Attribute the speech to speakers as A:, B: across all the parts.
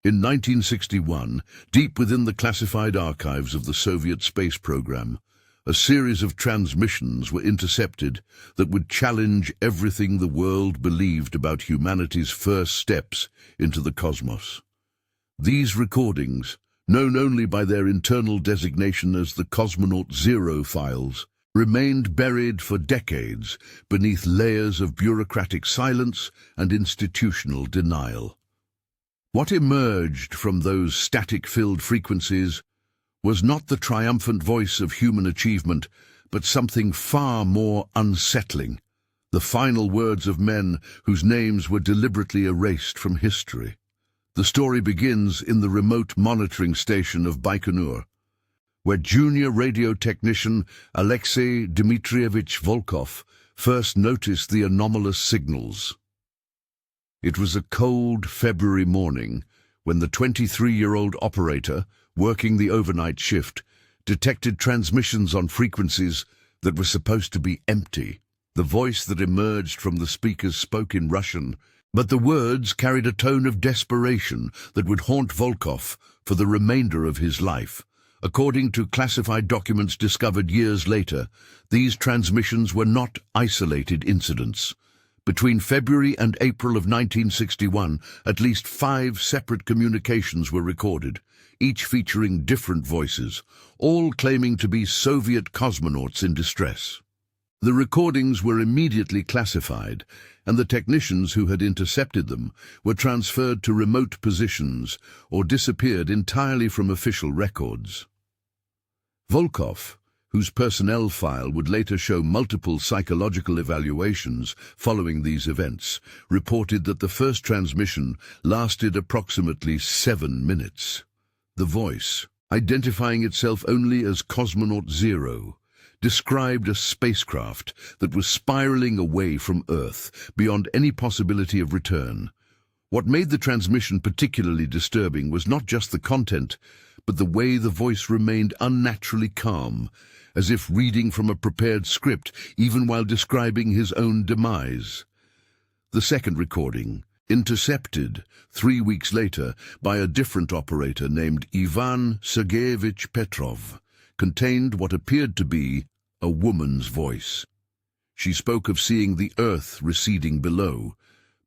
A: In 1961, deep within the classified archives of the Soviet space program, a series of transmissions were intercepted that would challenge everything the world believed about humanity's first steps into the cosmos. These recordings, known only by their internal designation as the Cosmonaut Zero files, remained buried for decades beneath layers of bureaucratic silence and institutional denial. What emerged from those static-filled frequencies was not the triumphant voice of human achievement, but something far more unsettling, the final words of men whose names were deliberately erased from history. The story begins in the remote monitoring station of Baikonur, where junior radio technician Alexei Dmitrievich Volkov first noticed the anomalous signals. It was a cold February morning when the 23-year-old operator, working the overnight shift, detected transmissions on frequencies that were supposed to be empty. The voice that emerged from the speakers spoke in Russian, but the words carried a tone of desperation that would haunt Volkov for the remainder of his life. According to classified documents discovered years later, these transmissions were not isolated incidents. Between February and April of 1961, at least 5 separate communications were recorded, each featuring different voices, all claiming to be Soviet cosmonauts in distress. The recordings were immediately classified, and the technicians who had intercepted them were transferred to remote positions or disappeared entirely from official records. Volkov, whose personnel file would later show multiple psychological evaluations following these events, reported that the first transmission lasted approximately 7 minutes. The voice, identifying itself only as Cosmonaut Zero, described a spacecraft that was spiraling away from Earth beyond any possibility of return. What made the transmission particularly disturbing was not just the content, but the way the voice remained unnaturally calm, as if reading from a prepared script, even while describing his own demise. The second recording, intercepted 3 weeks later by a different operator named Ivan Sergeyevich Petrov, contained what appeared to be a woman's voice. She spoke of seeing the Earth receding below,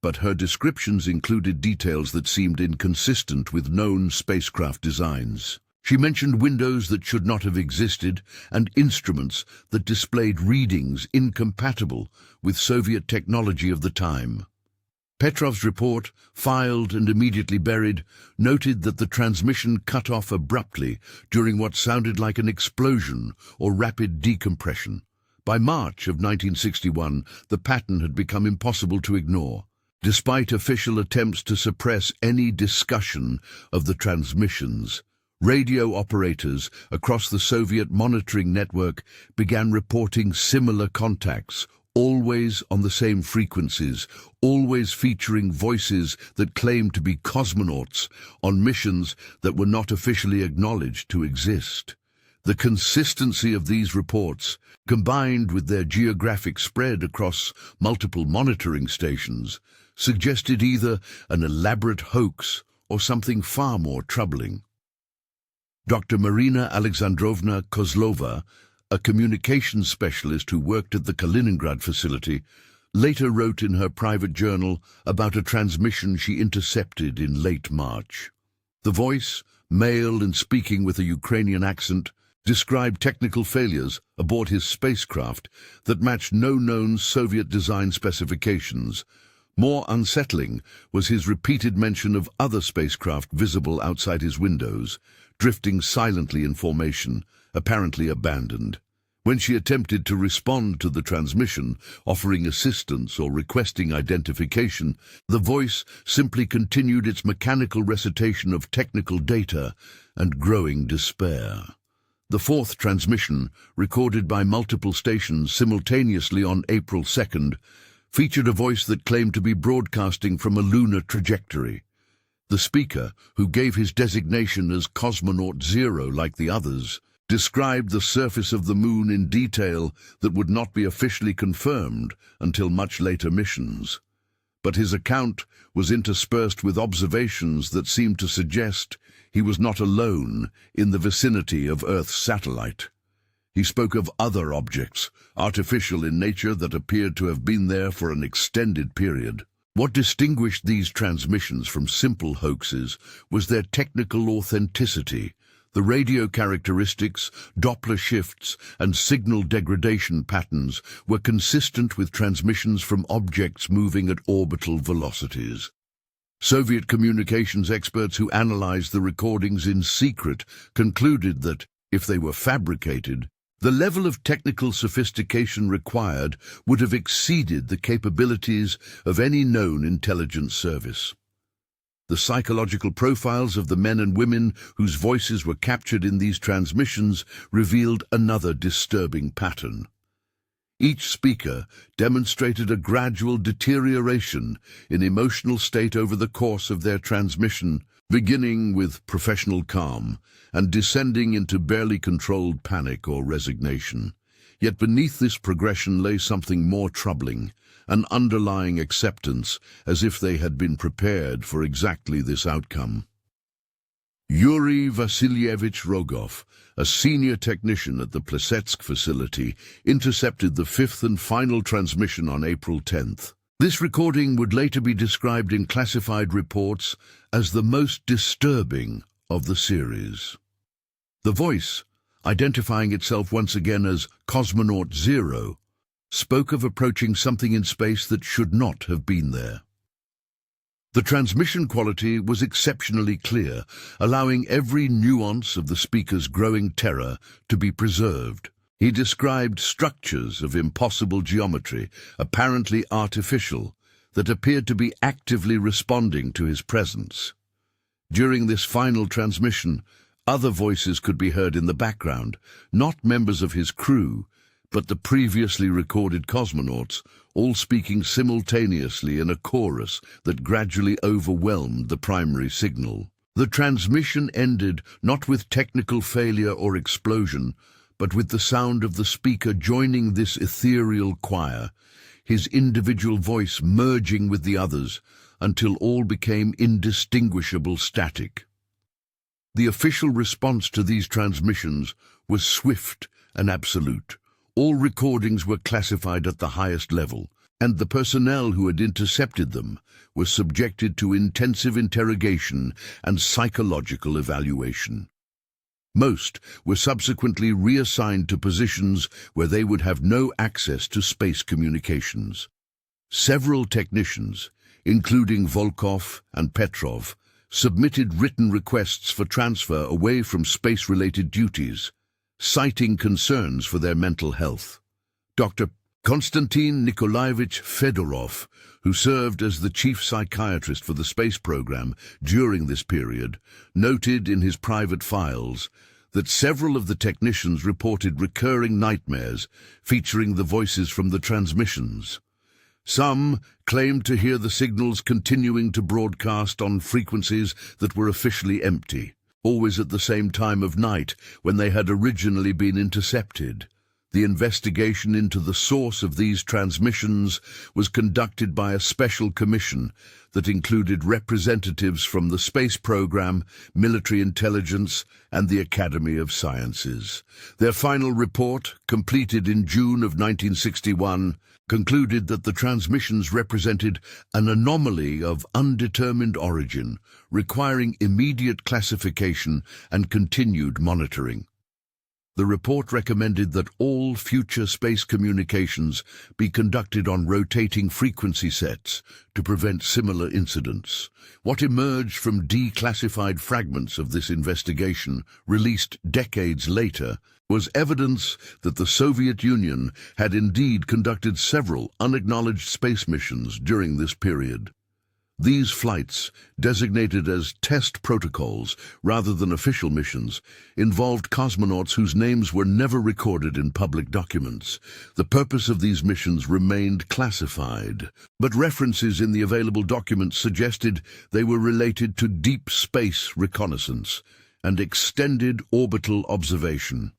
A: but her descriptions included details that seemed inconsistent with known spacecraft designs. She mentioned windows that should not have existed and instruments that displayed readings incompatible with Soviet technology of the time. Petrov's report, filed and immediately buried, noted that the transmission cut off abruptly during what sounded like an explosion or rapid decompression. By March of 1961, the pattern had become impossible to ignore. Despite official attempts to suppress any discussion of the transmissions, radio operators across the Soviet monitoring network began reporting similar contacts, always on the same frequencies, always featuring voices that claimed to be cosmonauts on missions that were not officially acknowledged to exist. The consistency of these reports, combined with their geographic spread across multiple monitoring stations, suggested either an elaborate hoax or something far more troubling. Dr. Marina Alexandrovna Kozlova, a communications specialist who worked at the Kaliningrad facility, later wrote in her private journal about a transmission she intercepted in late March. The voice, male and speaking with a Ukrainian accent, described technical failures aboard his spacecraft that matched no known Soviet design specifications. More unsettling was his repeated mention of other spacecraft visible outside his windows, drifting silently in formation, apparently abandoned. When she attempted to respond to the transmission, offering assistance or requesting identification, the voice simply continued its mechanical recitation of technical data and growing despair. The fourth transmission, recorded by multiple stations simultaneously on April 2nd, featured a voice that claimed to be broadcasting from a lunar trajectory. The speaker, who gave his designation as Cosmonaut Zero like the others, described the surface of the moon in detail that would not be officially confirmed until much later missions. but his account was interspersed with observations that seemed to suggest he was not alone in the vicinity of Earth's satellite. He spoke of other objects, artificial in nature, that appeared to have been there for an extended period. What distinguished these transmissions from simple hoaxes was their technical authenticity. The radio characteristics, Doppler shifts, and signal degradation patterns were consistent with transmissions from objects moving at orbital velocities. Soviet communications experts who analyzed the recordings in secret concluded that, if they were fabricated, the level of technical sophistication required would have exceeded the capabilities of any known intelligence service. The psychological profiles of the men and women whose voices were captured in these transmissions revealed another disturbing pattern. Each speaker demonstrated a gradual deterioration in emotional state over the course of their transmission, beginning with professional calm and descending into barely controlled panic or resignation. Yet beneath this progression lay something more troubling, an underlying acceptance, as if they had been prepared for exactly this outcome. Yuri Vasilievich Rogov, a senior technician at the Plesetsk facility, intercepted the fifth and final transmission on April 10th. This recording would later be described in classified reports as the most disturbing of the series. The voice, identifying itself once again as Cosmonaut Zero, spoke of approaching something in space that should not have been there. The transmission quality was exceptionally clear, allowing every nuance of the speaker's growing terror to be preserved. He described structures of impossible geometry, apparently artificial, that appeared to be actively responding to his presence. During this final transmission, other voices could be heard in the background, not members of his crew, but the previously recorded cosmonauts, all speaking simultaneously in a chorus that gradually overwhelmed the primary signal. The transmission ended not with technical failure or explosion, but with the sound of the speaker joining this ethereal choir, his individual voice merging with the others until all became indistinguishable static. The official response to these transmissions was swift and absolute. All recordings were classified at the highest level, and the personnel who had intercepted them were subjected to intensive interrogation and psychological evaluation. Most were subsequently reassigned to positions where they would have no access to space communications. Several technicians, including Volkov and Petrov, submitted written requests for transfer away from space-related duties, citing concerns for their mental health. Dr. Konstantin Nikolaevich Fedorov, who served as the chief psychiatrist for the space program during this period, noted in his private files that several of the technicians reported recurring nightmares featuring the voices from the transmissions. Some claimed to hear the signals continuing to broadcast on frequencies that were officially empty, always at the same time of night when they had originally been intercepted. The investigation into the source of these transmissions was conducted by a special commission that included representatives from the space program, military intelligence, and the Academy of Sciences. Their final report, completed in June of 1961, concluded that the transmissions represented an anomaly of undetermined origin, requiring immediate classification and continued monitoring. The report recommended that all future space communications be conducted on rotating frequency sets to prevent similar incidents. What emerged from declassified fragments of this investigation, released decades later, was evidence that the Soviet Union had indeed conducted several unacknowledged space missions during this period. These flights, designated as test protocols rather than official missions, involved cosmonauts whose names were never recorded in public documents. The purpose of these missions remained classified, but references in the available documents suggested they were related to deep space reconnaissance and extended orbital observation.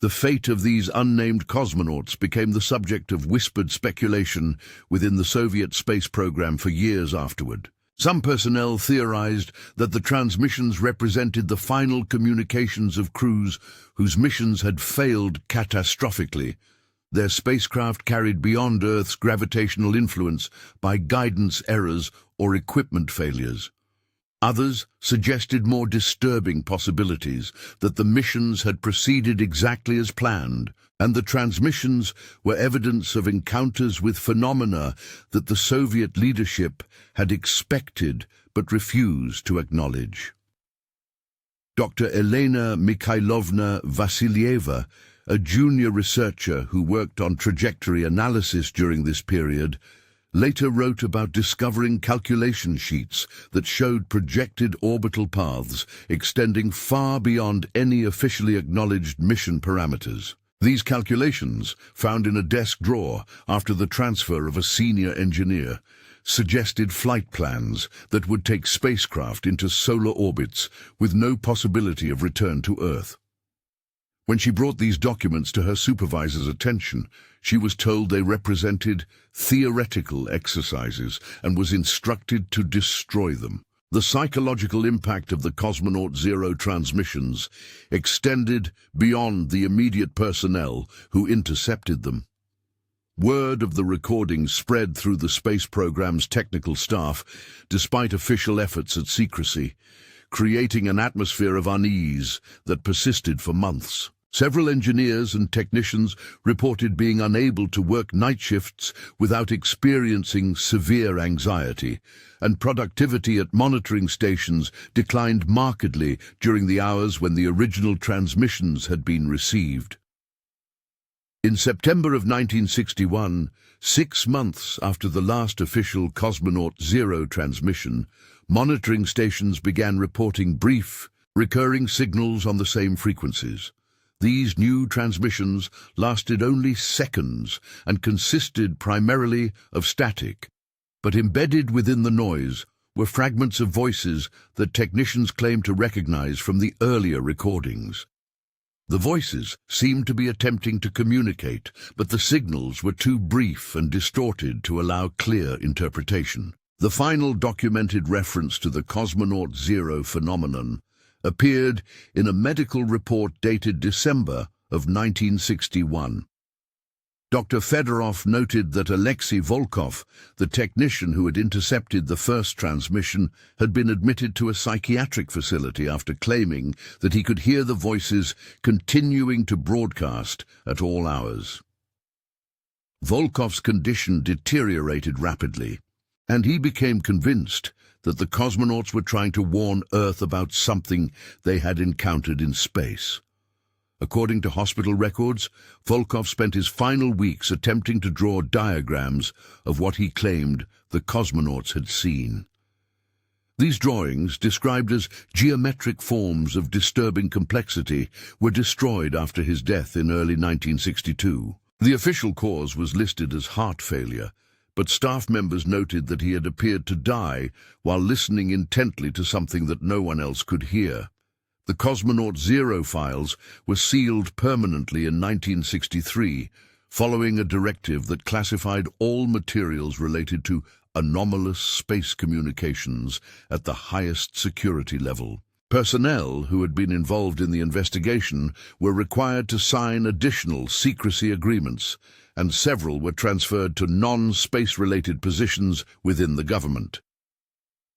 A: The fate of these unnamed cosmonauts became the subject of whispered speculation within the Soviet space program for years afterward. Some personnel theorized that the transmissions represented the final communications of crews whose missions had failed catastrophically, their spacecraft carried beyond Earth's gravitational influence by guidance errors or equipment failures. Others suggested more disturbing possibilities, that the missions had proceeded exactly as planned, and the transmissions were evidence of encounters with phenomena that the Soviet leadership had expected but refused to acknowledge. Dr. Elena Mikhailovna Vassilieva, a junior researcher who worked on trajectory analysis during this period, later wrote about discovering calculation sheets that showed projected orbital paths extending far beyond any officially acknowledged mission parameters. These calculations, found in a desk drawer after the transfer of a senior engineer, suggested flight plans that would take spacecraft into solar orbits with no possibility of return to Earth. When she brought these documents to her supervisor's attention, she was told they represented theoretical exercises and was instructed to destroy them. The psychological impact of the Cosmonaut Zero transmissions extended beyond the immediate personnel who intercepted them. Word of the recordings spread through the space program's technical staff, despite official efforts at secrecy, creating an atmosphere of unease that persisted for months. Several engineers and technicians reported being unable to work night shifts without experiencing severe anxiety, and productivity at monitoring stations declined markedly during the hours when the original transmissions had been received. In September of 1961, 6 months after the last official Cosmonaut Zero transmission, monitoring stations began reporting brief, recurring signals on the same frequencies. These new transmissions lasted only seconds and consisted primarily of static, but embedded within the noise were fragments of voices that technicians claimed to recognize from the earlier recordings. The voices seemed to be attempting to communicate, but the signals were too brief and distorted to allow clear interpretation. The final documented reference to the Cosmonaut Zero phenomenon appeared in a medical report dated December of 1961. Dr. Fedorov noted that Alexei Volkov, the technician who had intercepted the first transmission, had been admitted to a psychiatric facility after claiming that he could hear the voices continuing to broadcast at all hours. Volkov's condition deteriorated rapidly, and he became convinced that the cosmonauts were trying to warn Earth about something they had encountered in space. According to hospital records, Volkov spent his final weeks attempting to draw diagrams of what he claimed the cosmonauts had seen. These drawings, described as geometric forms of disturbing complexity, were destroyed after his death in early 1962. The official cause was listed as heart failure, but staff members noted that he had appeared to die while listening intently to something that no one else could hear. The Cosmonaut Zero files were sealed permanently in 1963, following a directive that classified all materials related to anomalous space communications at the highest security level. Personnel who had been involved in the investigation were required to sign additional secrecy agreements, and several were transferred to non-space-related positions within the government.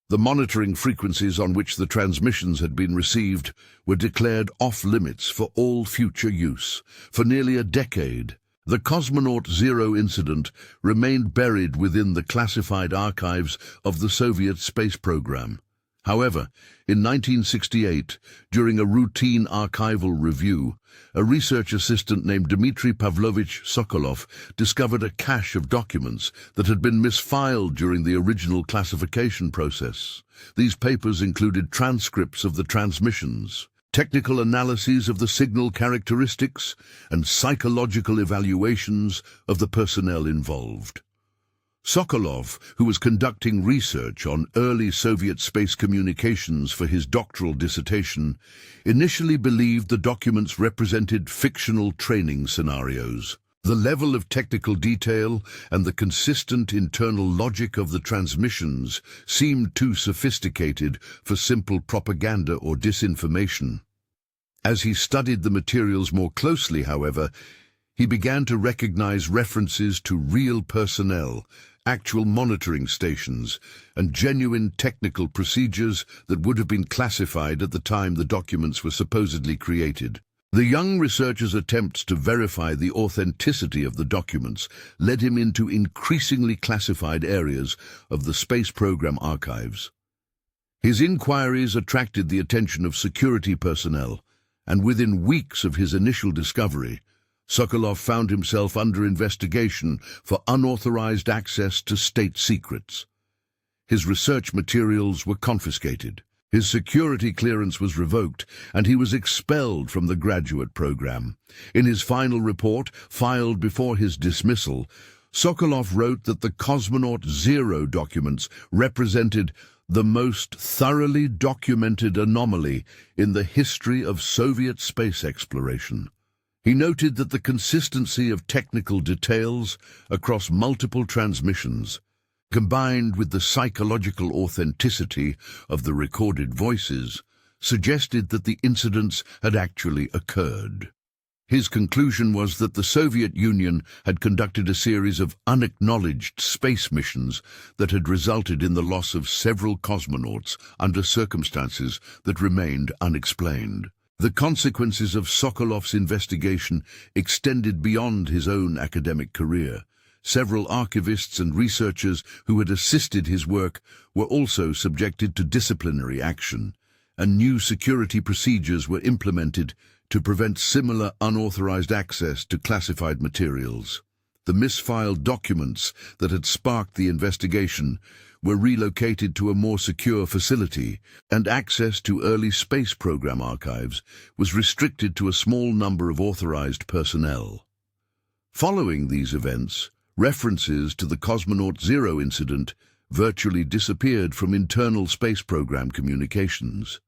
A: The monitoring frequencies on which the transmissions had been received were declared off-limits for all future use. For nearly a decade, the Cosmonaut Zero incident remained buried within the classified archives of the Soviet space program. However, in 1968, during a routine archival review, a research assistant named Dmitry Pavlovich Sokolov discovered a cache of documents that had been misfiled during the original classification process. These papers included transcripts of the transmissions, technical analyses of the signal characteristics, and psychological evaluations of the personnel involved. Sokolov, who was conducting research on early Soviet space communications for his doctoral dissertation, initially believed the documents represented fictional training scenarios. The level of technical detail and the consistent internal logic of the transmissions seemed too sophisticated for simple propaganda or disinformation. As he studied the materials more closely, however, he began to recognize references to real personnel, actual monitoring stations, and genuine technical procedures that would have been classified at the time the documents were supposedly created. The young researcher's attempts to verify the authenticity of the documents led him into increasingly classified areas of the space program archives. His inquiries attracted the attention of security personnel, and within weeks of his initial discovery, Sokolov found himself under investigation for unauthorized access to state secrets. His research materials were confiscated, his security clearance was revoked, and he was expelled from the graduate program. In his final report, filed before his dismissal, Sokolov wrote that the Cosmonaut Zero documents represented the most thoroughly documented anomaly in the history of Soviet space exploration. He noted that the consistency of technical details across multiple transmissions, combined with the psychological authenticity of the recorded voices, suggested that the incidents had actually occurred. His conclusion was that the Soviet Union had conducted a series of unacknowledged space missions that had resulted in the loss of several cosmonauts under circumstances that remained unexplained. The consequences of Sokolov's investigation extended beyond his own academic career. Several archivists and researchers who had assisted his work were also subjected to disciplinary action, and new security procedures were implemented to prevent similar unauthorized access to classified materials. The misfiled documents that had sparked the investigation were relocated to a more secure facility, and access to early space program archives was restricted to a small number of authorized personnel. Following these events, references to the Cosmonaut Zero incident virtually disappeared from internal space program communications.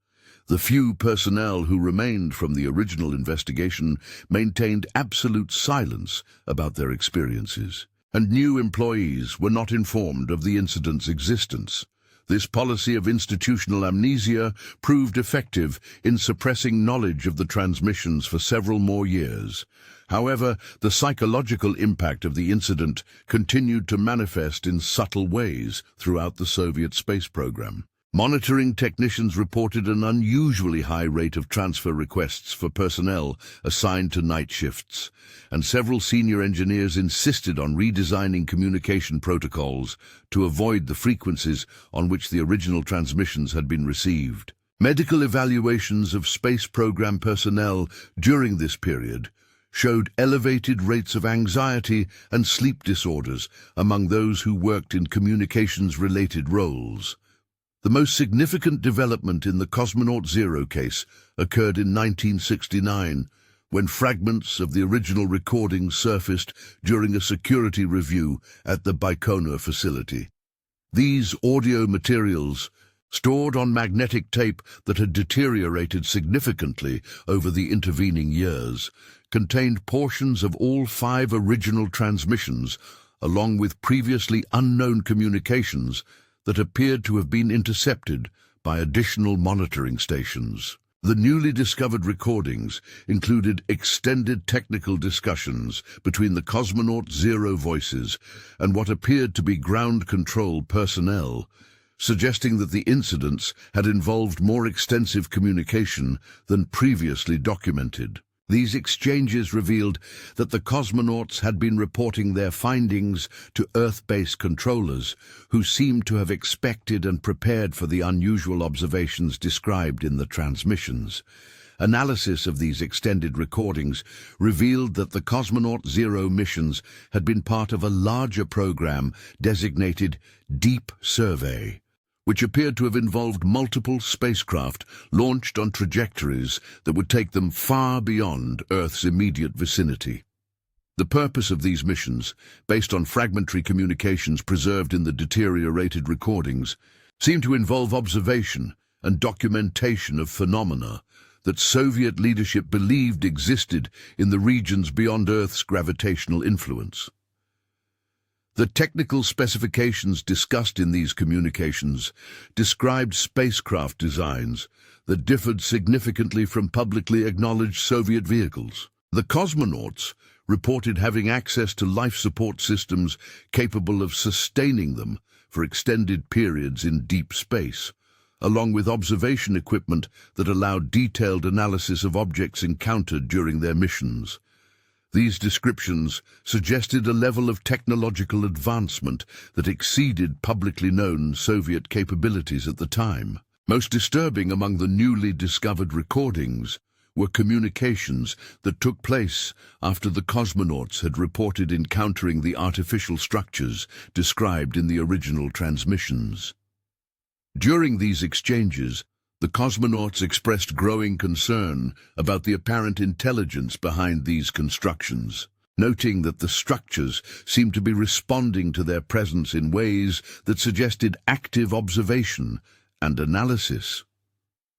A: The few personnel who remained from the original investigation maintained absolute silence about their experiences, and new employees were not informed of the incident's existence. This policy of institutional amnesia proved effective in suppressing knowledge of the transmissions for several more years. However, the psychological impact of the incident continued to manifest in subtle ways throughout the Soviet space program. Monitoring technicians reported an unusually high rate of transfer requests for personnel assigned to night shifts, and several senior engineers insisted on redesigning communication protocols to avoid the frequencies on which the original transmissions had been received. Medical evaluations of space program personnel during this period showed elevated rates of anxiety and sleep disorders among those who worked in communications-related roles. The most significant development in the Cosmonaut Zero case occurred in 1969, when fragments of the original recording surfaced during a security review at the Baikonur facility. These audio materials, stored on magnetic tape that had deteriorated significantly over the intervening years, contained portions of all 5 original transmissions, along with previously unknown communications that appeared to have been intercepted by additional monitoring stations. The newly discovered recordings included extended technical discussions between the Cosmonaut Zero voices and what appeared to be ground control personnel, suggesting that the incidents had involved more extensive communication than previously documented. These exchanges revealed that the cosmonauts had been reporting their findings to Earth-based controllers, who seemed to have expected and prepared for the unusual observations described in the transmissions. Analysis of these extended recordings revealed that the Cosmonaut Zero missions had been part of a larger program designated Deep Survey, which appeared to have involved multiple spacecraft launched on trajectories that would take them far beyond Earth's immediate vicinity. The purpose of these missions, based on fragmentary communications preserved in the deteriorated recordings, seemed to involve observation and documentation of phenomena that Soviet leadership believed existed in the regions beyond Earth's gravitational influence. The technical specifications discussed in these communications described spacecraft designs that differed significantly from publicly acknowledged Soviet vehicles. The cosmonauts reported having access to life support systems capable of sustaining them for extended periods in deep space, along with observation equipment that allowed detailed analysis of objects encountered during their missions. These descriptions suggested a level of technological advancement that exceeded publicly known Soviet capabilities at the time. Most disturbing among the newly discovered recordings were communications that took place after the cosmonauts had reported encountering the artificial structures described in the original transmissions. During these exchanges, the cosmonauts expressed growing concern about the apparent intelligence behind these constructions, noting that the structures seemed to be responding to their presence in ways that suggested active observation and analysis.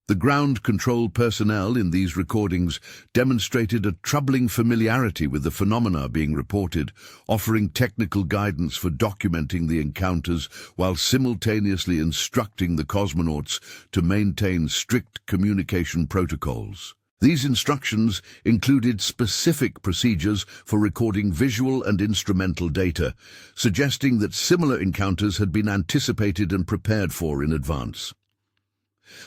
A: The ground control personnel in these recordings demonstrated a troubling familiarity with the phenomena being reported, offering technical guidance for documenting the encounters while simultaneously instructing the cosmonauts to maintain strict communication protocols. These instructions included specific procedures for recording visual and instrumental data, suggesting that similar encounters had been anticipated and prepared for in advance.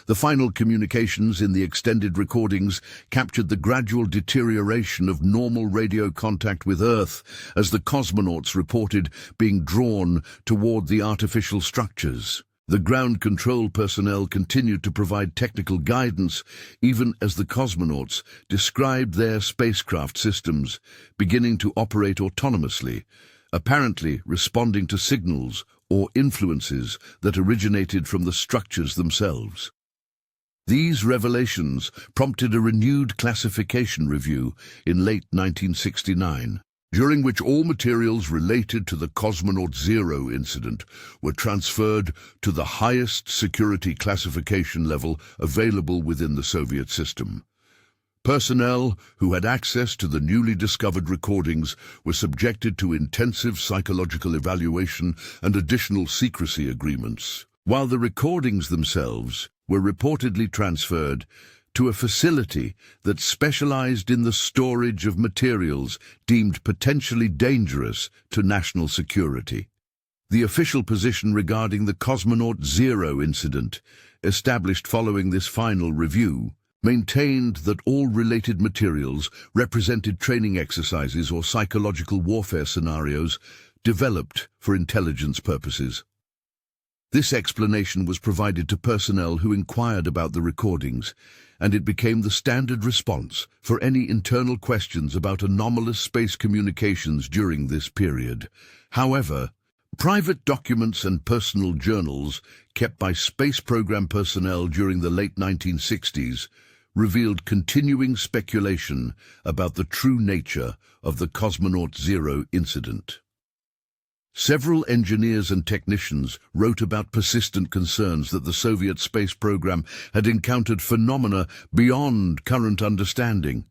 A: The final communications in the extended recordings captured the gradual deterioration of normal radio contact with Earth as the cosmonauts reported being drawn toward the artificial structures. The ground control personnel continued to provide technical guidance even as the cosmonauts described their spacecraft systems beginning to operate autonomously, apparently responding to signals or influences that originated from the structures themselves. These revelations prompted a renewed classification review in late 1969, during which all materials related to the Cosmonaut Zero incident were transferred to the highest security classification level available within the Soviet system. Personnel who had access to the newly discovered recordings were subjected to intensive psychological evaluation and additional secrecy agreements, while the recordings themselves were reportedly transferred to a facility that specialized in the storage of materials deemed potentially dangerous to national security. The official position regarding the Cosmonaut Zero incident, established following this final review, maintained that all related materials represented training exercises or psychological warfare scenarios developed for intelligence purposes. This explanation was provided to personnel who inquired about the recordings, and it became the standard response for any internal questions about anomalous space communications during this period. However, private documents and personal journals kept by space program personnel during the late 1960s revealed continuing speculation about the true nature of the Cosmonaut Zero incident. Several engineers and technicians wrote about persistent concerns that the Soviet space program had encountered phenomena beyond current understanding,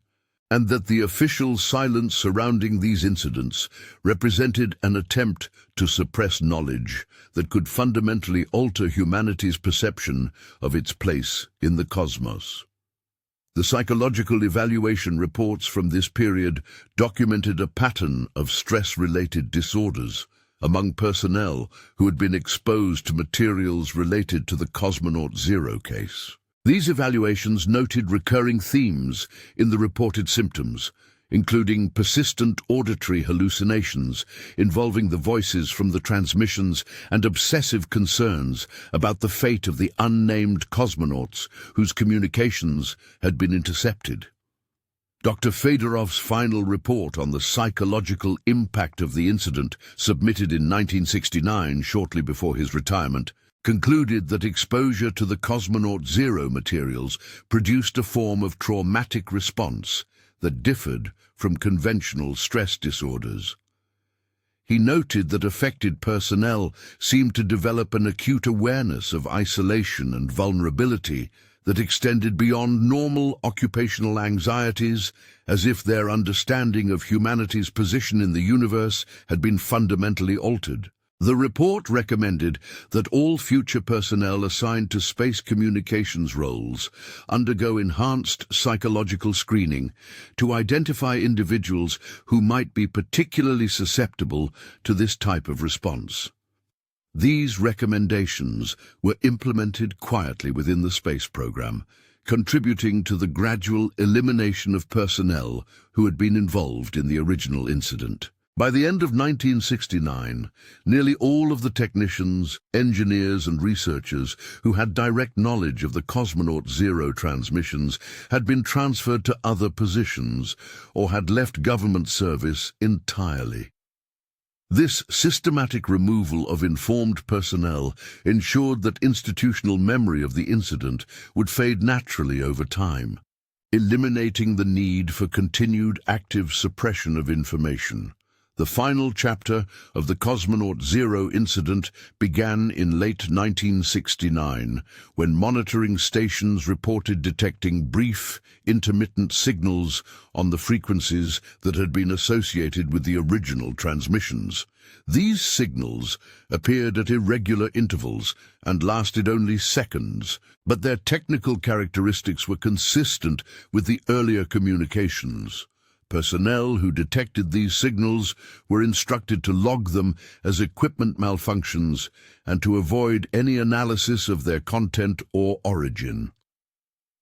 A: and that the official silence surrounding these incidents represented an attempt to suppress knowledge that could fundamentally alter humanity's perception of its place in the cosmos. The psychological evaluation reports from this period documented a pattern of stress-related disorders among personnel who had been exposed to materials related to the Cosmonaut Zero case. These evaluations noted recurring themes in the reported symptoms, including persistent auditory hallucinations involving the voices from the transmissions and obsessive concerns about the fate of the unnamed cosmonauts whose communications had been intercepted. Dr. Fedorov's final report on the psychological impact of the incident, submitted in 1969 shortly before his retirement, concluded that exposure to the Cosmonaut Zero materials produced a form of traumatic response that differed from conventional stress disorders. He noted that affected personnel seemed to develop an acute awareness of isolation and vulnerability that extended beyond normal occupational anxieties, as if their understanding of humanity's position in the universe had been fundamentally altered. The report recommended that all future personnel assigned to space communications roles undergo enhanced psychological screening to identify individuals who might be particularly susceptible to this type of response. These recommendations were implemented quietly within the space program, contributing to the gradual elimination of personnel who had been involved in the original incident. By the end of 1969, nearly all of the technicians, engineers and researchers who had direct knowledge of the Cosmonaut Zero transmissions had been transferred to other positions or had left government service entirely. This systematic removal of informed personnel ensured that institutional memory of the incident would fade naturally over time, eliminating the need for continued active suppression of information. The final chapter of the Cosmonaut Zero incident began in late 1969, when monitoring stations reported detecting brief, intermittent signals on the frequencies that had been associated with the original transmissions. These signals appeared at irregular intervals and lasted only seconds, but their technical characteristics were consistent with the earlier communications. Personnel who detected these signals were instructed to log them as equipment malfunctions and to avoid any analysis of their content or origin.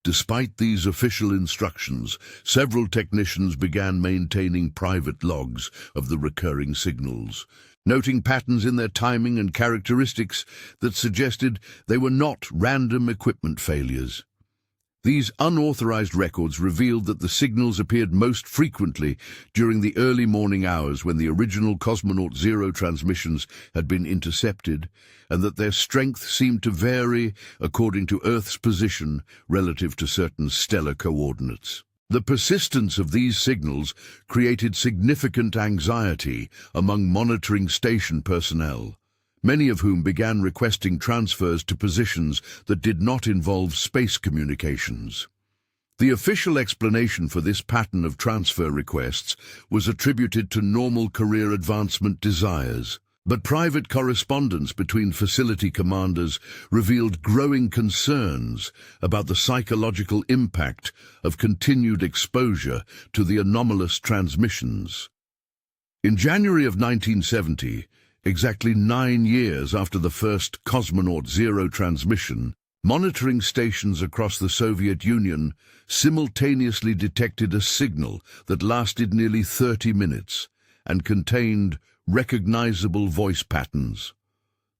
A: Despite these official instructions, several technicians began maintaining private logs of the recurring signals, noting patterns in their timing and characteristics that suggested they were not random equipment failures. These unauthorized records revealed that the signals appeared most frequently during the early morning hours when the original Cosmonaut Zero transmissions had been intercepted, and that their strength seemed to vary according to Earth's position relative to certain stellar coordinates. The persistence of these signals created significant anxiety among monitoring station personnel, many of whom began requesting transfers to positions that did not involve space communications. The official explanation for this pattern of transfer requests was attributed to normal career advancement desires, but private correspondence between facility commanders revealed growing concerns about the psychological impact of continued exposure to the anomalous transmissions. In January of 1970, exactly 9 years after the first Cosmonaut Zero transmission, monitoring stations across the Soviet Union simultaneously detected a signal that lasted nearly 30 minutes and contained recognizable voice patterns.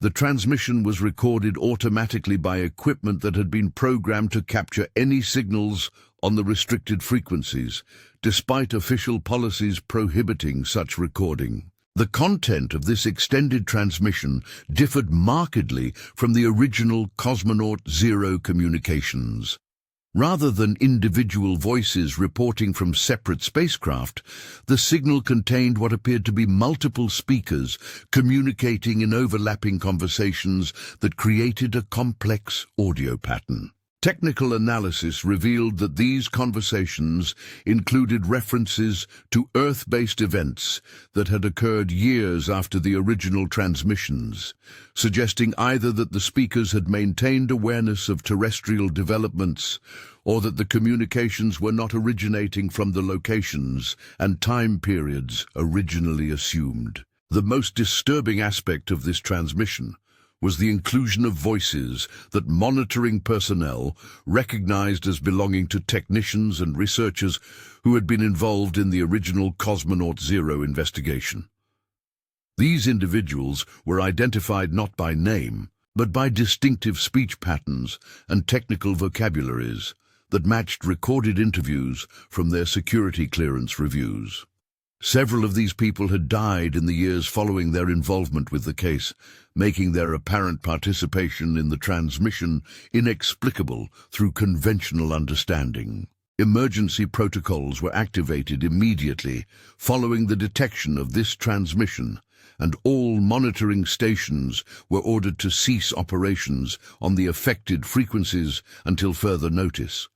A: The transmission was recorded automatically by equipment that had been programmed to capture any signals on the restricted frequencies, despite official policies prohibiting such recording. The content of this extended transmission differed markedly from the original Cosmonaut Zero communications. Rather than individual voices reporting from separate spacecraft, the signal contained what appeared to be multiple speakers communicating in overlapping conversations that created a complex audio pattern. Technical analysis revealed that these conversations included references to Earth-based events that had occurred years after the original transmissions, suggesting either that the speakers had maintained awareness of terrestrial developments or that the communications were not originating from the locations and time periods originally assumed. The most disturbing aspect of this transmission was the inclusion of voices that monitoring personnel recognized as belonging to technicians and researchers who had been involved in the original Cosmonaut Zero investigation. These individuals were identified not by name, but by distinctive speech patterns and technical vocabularies that matched recorded interviews from their security clearance reviews. Several of these people had died in the years following their involvement with the case, making their apparent participation in the transmission inexplicable through conventional understanding. Emergency protocols were activated immediately following the detection of this transmission, and all monitoring stations were ordered to cease operations on the affected frequencies until further notice.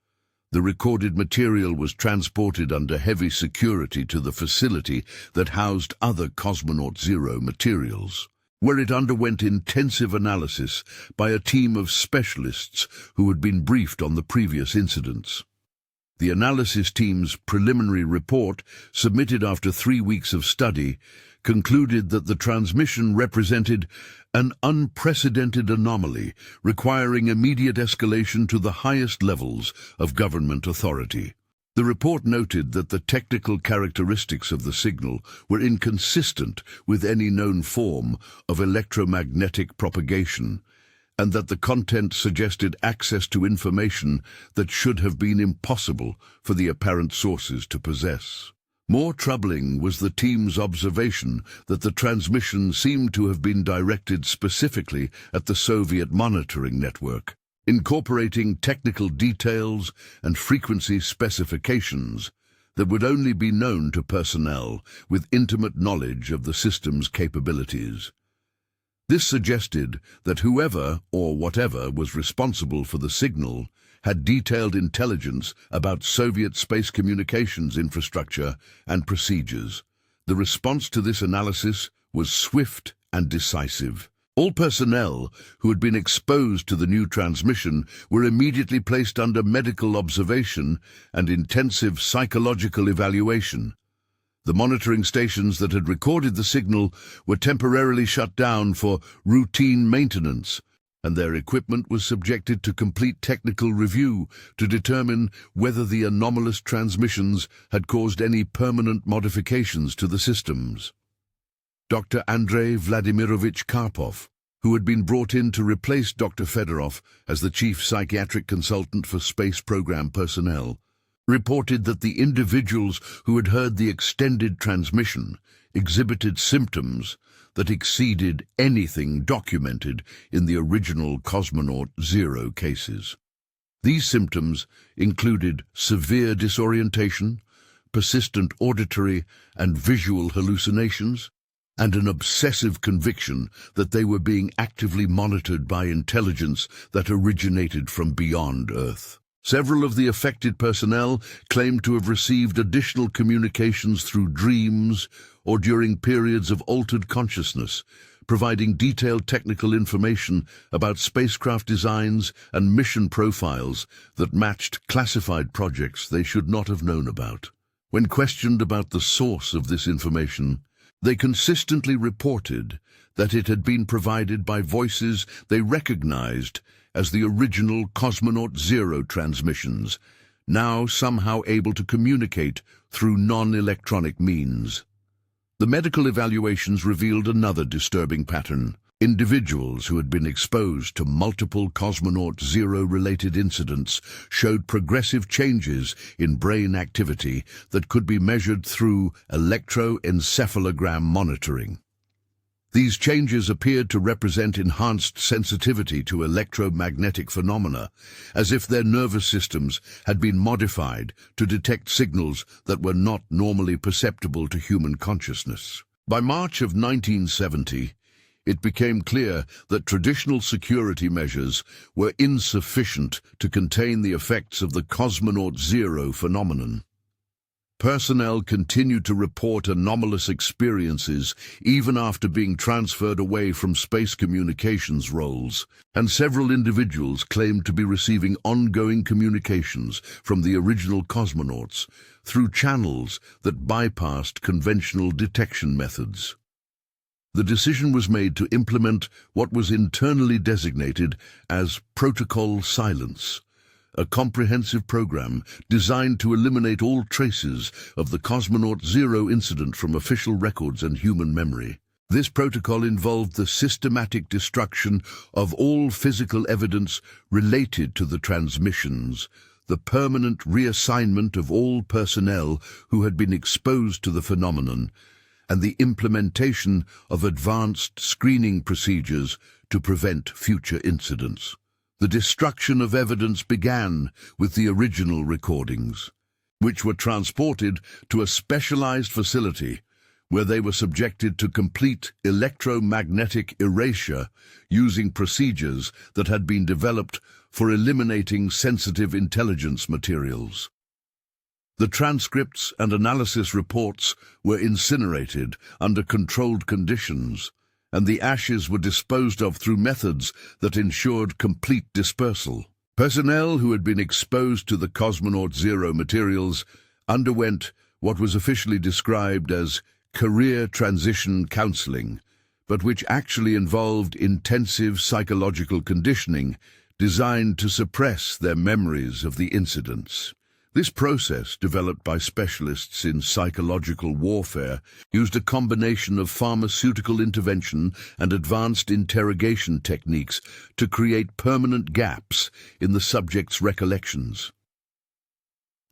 A: The recorded material was transported under heavy security to the facility that housed other Cosmonaut Zero materials, where it underwent intensive analysis by a team of specialists who had been briefed on the previous incidents. The analysis team's preliminary report, submitted after 3 weeks of study, concluded that the transmission represented an unprecedented anomaly requiring immediate escalation to the highest levels of government authority. The report noted that the technical characteristics of the signal were inconsistent with any known form of electromagnetic propagation, and that the content suggested access to information that should have been impossible for the apparent sources to possess. More troubling was the team's observation that the transmission seemed to have been directed specifically at the Soviet monitoring network, incorporating technical details and frequency specifications that would only be known to personnel with intimate knowledge of the system's capabilities. This suggested that whoever or whatever was responsible for the signal had detailed intelligence about Soviet space communications infrastructure and procedures. The response to this analysis was swift and decisive. All personnel who had been exposed to the new transmission were immediately placed under medical observation and intensive psychological evaluation. The monitoring stations that had recorded the signal were temporarily shut down for routine maintenance, and their equipment was subjected to complete technical review to determine whether the anomalous transmissions had caused any permanent modifications to the systems. Dr. Andrei Vladimirovich Karpov, who had been brought in to replace Dr. Fedorov as the chief psychiatric consultant for space program personnel, reported that the individuals who had heard the extended transmission exhibited symptoms that exceeded anything documented in the original Cosmonaut Zero cases. These symptoms included severe disorientation, persistent auditory and visual hallucinations, and an obsessive conviction that they were being actively monitored by intelligence that originated from beyond Earth. Several of the affected personnel claimed to have received additional communications through dreams or during periods of altered consciousness, providing detailed technical information about spacecraft designs and mission profiles that matched classified projects they should not have known about. When questioned about the source of this information, they consistently reported that it had been provided by voices they recognized as the original Cosmonaut Zero transmissions, now somehow able to communicate through non-electronic means. The medical evaluations revealed another disturbing pattern. Individuals who had been exposed to multiple Cosmonaut Zero-related incidents showed progressive changes in brain activity that could be measured through electroencephalogram monitoring. These changes appeared to represent enhanced sensitivity to electromagnetic phenomena, as if their nervous systems had been modified to detect signals that were not normally perceptible to human consciousness. By March of 1970, it became clear that traditional security measures were insufficient to contain the effects of the Cosmonaut Zero phenomenon. Personnel continued to report anomalous experiences even after being transferred away from space communications roles, and several individuals claimed to be receiving ongoing communications from the original cosmonauts through channels that bypassed conventional detection methods. The decision was made to implement what was internally designated as Protocol Silence, a comprehensive program designed to eliminate all traces of the Cosmonaut Zero incident from official records and human memory. This protocol involved the systematic destruction of all physical evidence related to the transmissions, the permanent reassignment of all personnel who had been exposed to the phenomenon, and the implementation of advanced screening procedures to prevent future incidents. The destruction of evidence began with the original recordings. which were transported to a specialized facility where they were subjected to complete electromagnetic erasure using procedures that had been developed for eliminating sensitive intelligence materials. The transcripts and analysis reports were incinerated under controlled conditions, and the ashes were disposed of through methods that ensured complete dispersal. Personnel who had been exposed to the Cosmonaut Zero materials underwent what was officially described as career transition counseling, but which actually involved intensive psychological conditioning designed to suppress their memories of the incidents. This process, developed by specialists in psychological warfare, used a combination of pharmaceutical intervention and advanced interrogation techniques to create permanent gaps in the subject's recollections.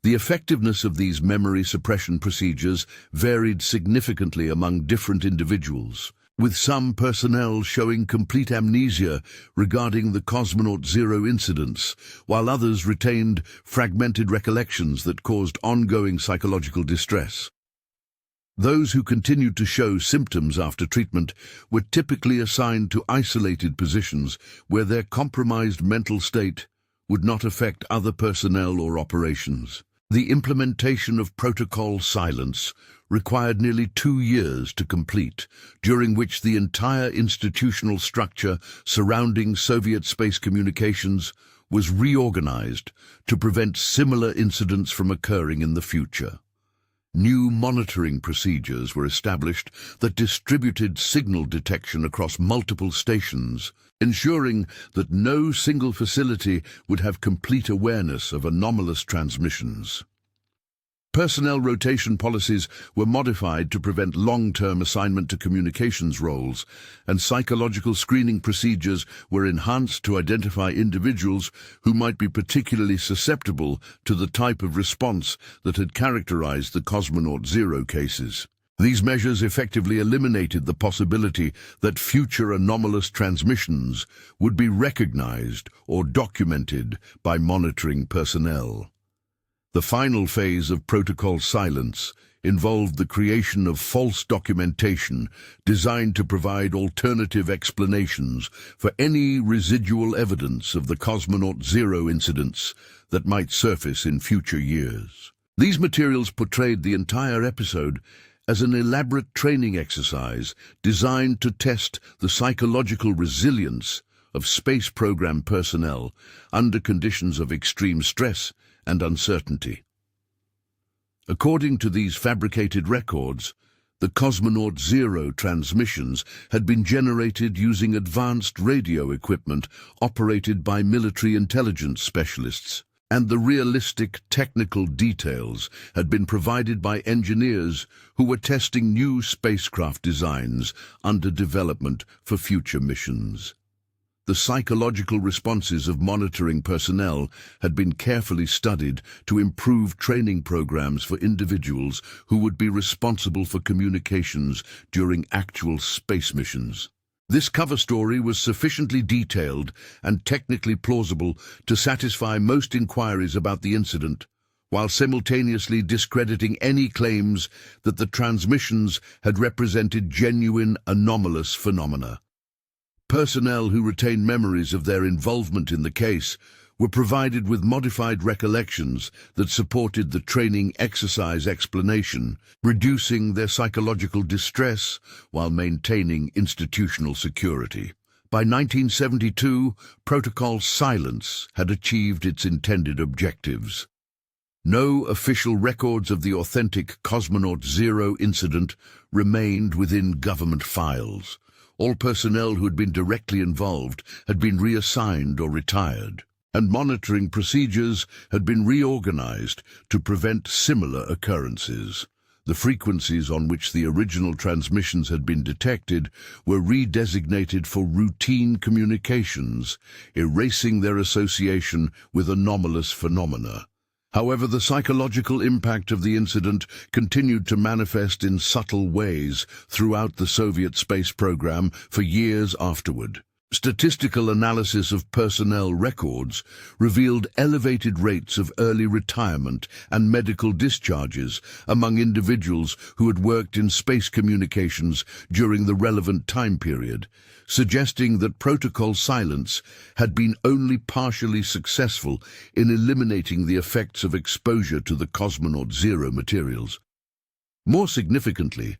A: The effectiveness of these memory suppression procedures varied significantly among different individuals, with some personnel showing complete amnesia regarding the Cosmonaut Zero incidents, while others retained fragmented recollections that caused ongoing psychological distress. Those who continued to show symptoms after treatment were typically assigned to isolated positions where their compromised mental state would not affect other personnel or operations. The implementation of Protocol Silence required nearly 2 years to complete, during which the entire institutional structure surrounding Soviet space communications was reorganized to prevent similar incidents from occurring in the future. New monitoring procedures were established that distributed signal detection across multiple stations, ensuring that no single facility would have complete awareness of anomalous transmissions. Personnel rotation policies were modified to prevent long-term assignment to communications roles, and psychological screening procedures were enhanced to identify individuals who might be particularly susceptible to the type of response that had characterized the Cosmonaut Zero cases. These measures effectively eliminated the possibility that future anomalous transmissions would be recognized or documented by monitoring personnel. The final phase of Protocol Silence involved the creation of false documentation designed to provide alternative explanations for any residual evidence of the Cosmonaut Zero incidents that might surface in future years. These materials portrayed the entire episode as an elaborate training exercise designed to test the psychological resilience of space program personnel under conditions of extreme stress and uncertainty. According to these fabricated records, the Cosmonaut Zero transmissions had been generated using advanced radio equipment operated by military intelligence specialists, and the realistic technical details had been provided by engineers who were testing new spacecraft designs under development for future missions. The psychological responses of monitoring personnel had been carefully studied to improve training programs for individuals who would be responsible for communications during actual space missions. This cover story was sufficiently detailed and technically plausible to satisfy most inquiries about the incident, while simultaneously discrediting any claims that the transmissions had represented genuine anomalous phenomena. Personnel who retained memories of their involvement in the case were provided with modified recollections that supported the training exercise explanation, reducing their psychological distress while maintaining institutional security. By 1972, Protocol Silence had achieved its intended objectives. No official records of the authentic Cosmonaut Zero incident remained within government files. All personnel who had been directly involved had been reassigned or retired, and monitoring procedures had been reorganized to prevent similar occurrences. The frequencies on which the original transmissions had been detected were redesignated for routine communications, erasing their association with anomalous phenomena. However, the psychological impact of the incident continued to manifest in subtle ways throughout the Soviet space program for years afterward. Statistical analysis of personnel records revealed elevated rates of early retirement and medical discharges among individuals who had worked in space communications during the relevant time period, suggesting that protocol silence had been only partially successful in eliminating the effects of exposure to the Cosmonaut Zero materials. More significantly,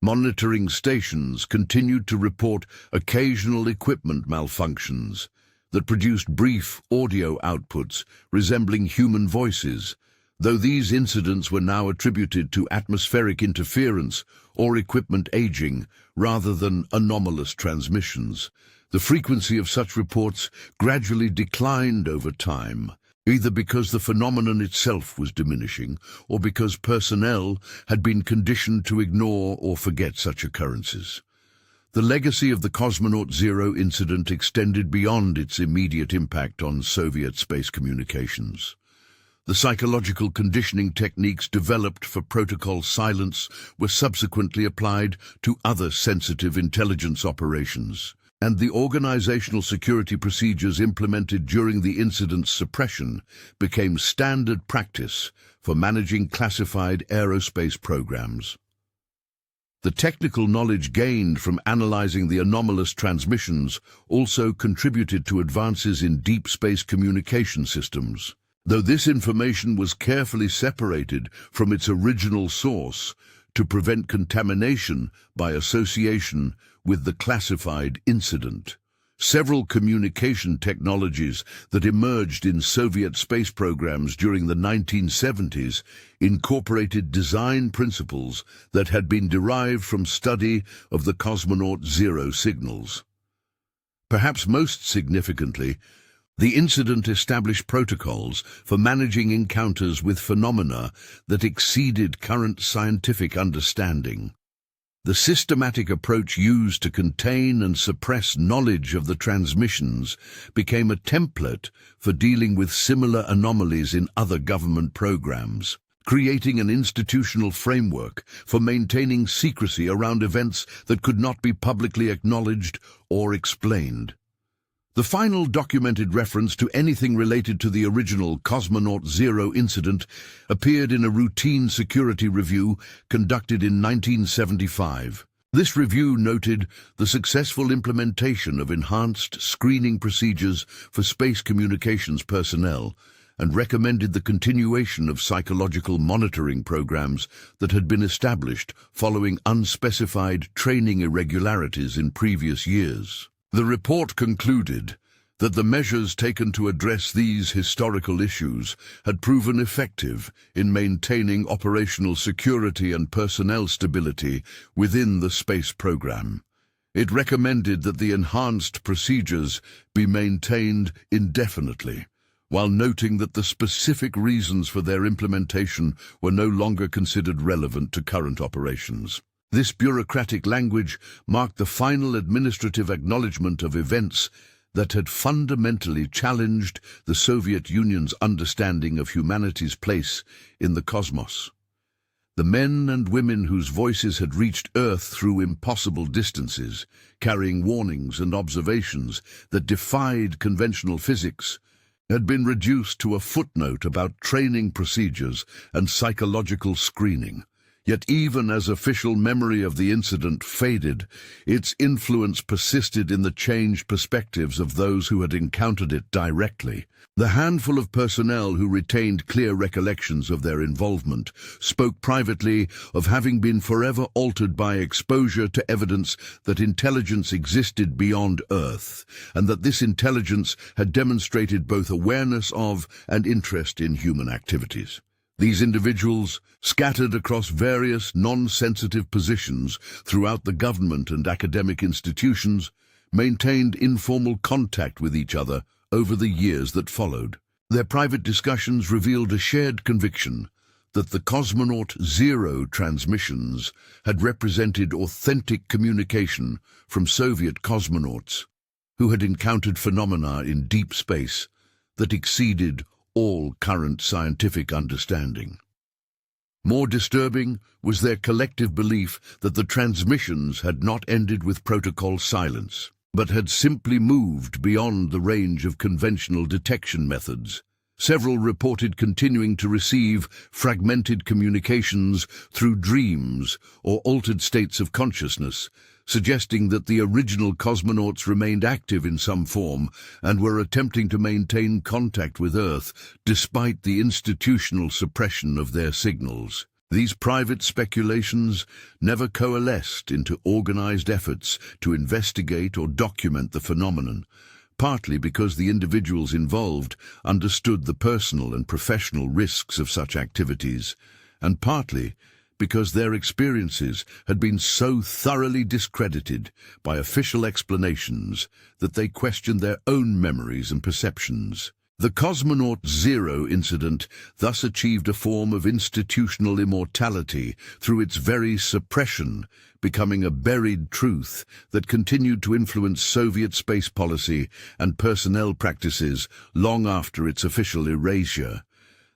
A: monitoring stations continued to report occasional equipment malfunctions that produced brief audio outputs resembling human voices, though these incidents were now attributed to atmospheric interference or equipment aging rather than anomalous transmissions. The frequency of such reports gradually declined over time, either because the phenomenon itself was diminishing or because personnel had been conditioned to ignore or forget such occurrences. The legacy of the Cosmonaut Zero incident extended beyond its immediate impact on Soviet space communications. The psychological conditioning techniques developed for protocol silence were subsequently applied to other sensitive intelligence operations, and the organizational security procedures implemented during the incident's suppression became standard practice for managing classified aerospace programs. The technical knowledge gained from analyzing the anomalous transmissions also contributed to advances in deep space communication systems. Though this information was carefully separated from its original source to prevent contamination by association with the classified incident, several communication technologies that emerged in Soviet space programs during the 1970s incorporated design principles that had been derived from study of the Cosmonaut Zero signals. Perhaps most significantly, the incident established protocols for managing encounters with phenomena that exceeded current scientific understanding. The systematic approach used to contain and suppress knowledge of the transmissions became a template for dealing with similar anomalies in other government programs, creating an institutional framework for maintaining secrecy around events that could not be publicly acknowledged or explained. The final documented reference to anything related to the original Cosmonaut Zero incident appeared in a routine security review conducted in 1975. This review noted the successful implementation of enhanced screening procedures for space communications personnel and recommended the continuation of psychological monitoring programs that had been established following unspecified training irregularities in previous years. The report concluded that the measures taken to address these historical issues had proven effective in maintaining operational security and personnel stability within the space program. It recommended that the enhanced procedures be maintained indefinitely, while noting that the specific reasons for their implementation were no longer considered relevant to current operations. This bureaucratic language marked the final administrative acknowledgement of events that had fundamentally challenged the Soviet Union's understanding of humanity's place in the cosmos. The men and women whose voices had reached Earth through impossible distances, carrying warnings and observations that defied conventional physics, had been reduced to a footnote about training procedures and psychological screening. Yet even as official memory of the incident faded, its influence persisted in the changed perspectives of those who had encountered it directly. The handful of personnel who retained clear recollections of their involvement spoke privately of having been forever altered by exposure to evidence that intelligence existed beyond Earth, and that this intelligence had demonstrated both awareness of and interest in human activities. These individuals, scattered across various non-sensitive positions throughout the government and academic institutions, maintained informal contact with each other over the years that followed. Their private discussions revealed a shared conviction that the Cosmonaut Zero transmissions had represented authentic communication from Soviet cosmonauts who had encountered phenomena in deep space that exceeded all current scientific understanding. More disturbing was their collective belief that the transmissions had not ended with protocol silence. but had simply moved beyond the range of conventional detection methods. Several reported continuing to receive fragmented communications through dreams or altered states of consciousness, suggesting that the original cosmonauts remained active in some form and were attempting to maintain contact with Earth despite the institutional suppression of their signals. These private speculations never coalesced into organized efforts to investigate or document the phenomenon, partly because the individuals involved understood the personal and professional risks of such activities, and partly because their experiences had been so thoroughly discredited by official explanations that they questioned their own memories and perceptions. The Cosmonaut Zero incident thus achieved a form of institutional immortality through its very suppression, becoming a buried truth that continued to influence Soviet space policy and personnel practices long after its official erasure.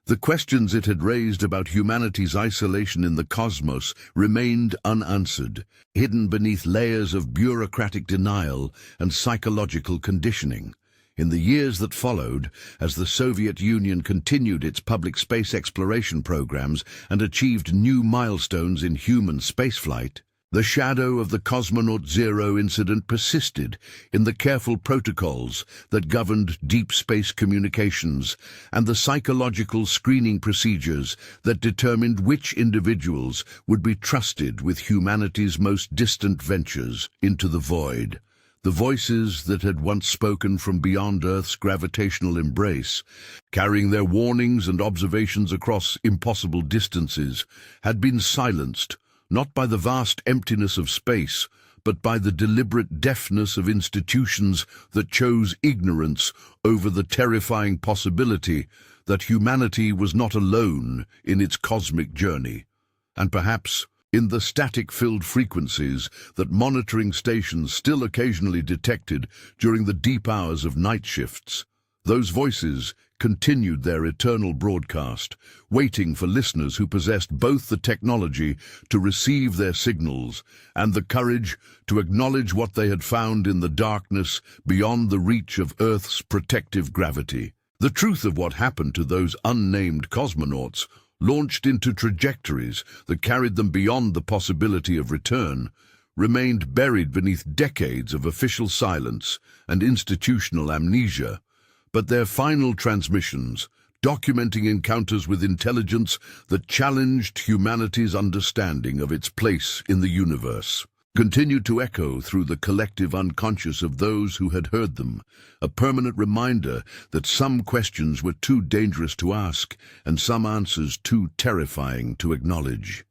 A: The questions it had raised about humanity's isolation in the cosmos remained unanswered, hidden beneath layers of bureaucratic denial and psychological conditioning. In the years that followed, as the Soviet Union continued its public space exploration programs and achieved new milestones in human spaceflight, the shadow of the Cosmonaut Zero incident persisted in the careful protocols that governed deep space communications and the psychological screening procedures that determined which individuals would be trusted with humanity's most distant ventures into the void. The voices that had once spoken from beyond Earth's gravitational embrace, carrying their warnings and observations across impossible distances, had been silenced, not by the vast emptiness of space, but by the deliberate deafness of institutions that chose ignorance over the terrifying possibility that humanity was not alone in its cosmic journey. And perhaps, in the static-filled frequencies that monitoring stations still occasionally detected during the deep hours of night shifts, those voices continued their eternal broadcast, waiting for listeners who possessed both the technology to receive their signals and the courage to acknowledge what they had found in the darkness beyond the reach of Earth's protective gravity. The truth of what happened to those unnamed cosmonauts, launched into trajectories that carried them beyond the possibility of return, remained buried beneath decades of official silence and institutional amnesia. But their final transmissions, documenting encounters with intelligence that challenged humanity's understanding of its place in the universe, continued to echo through the collective unconscious of those who had heard them, a permanent reminder that some questions were too dangerous to ask and some answers too terrifying to acknowledge.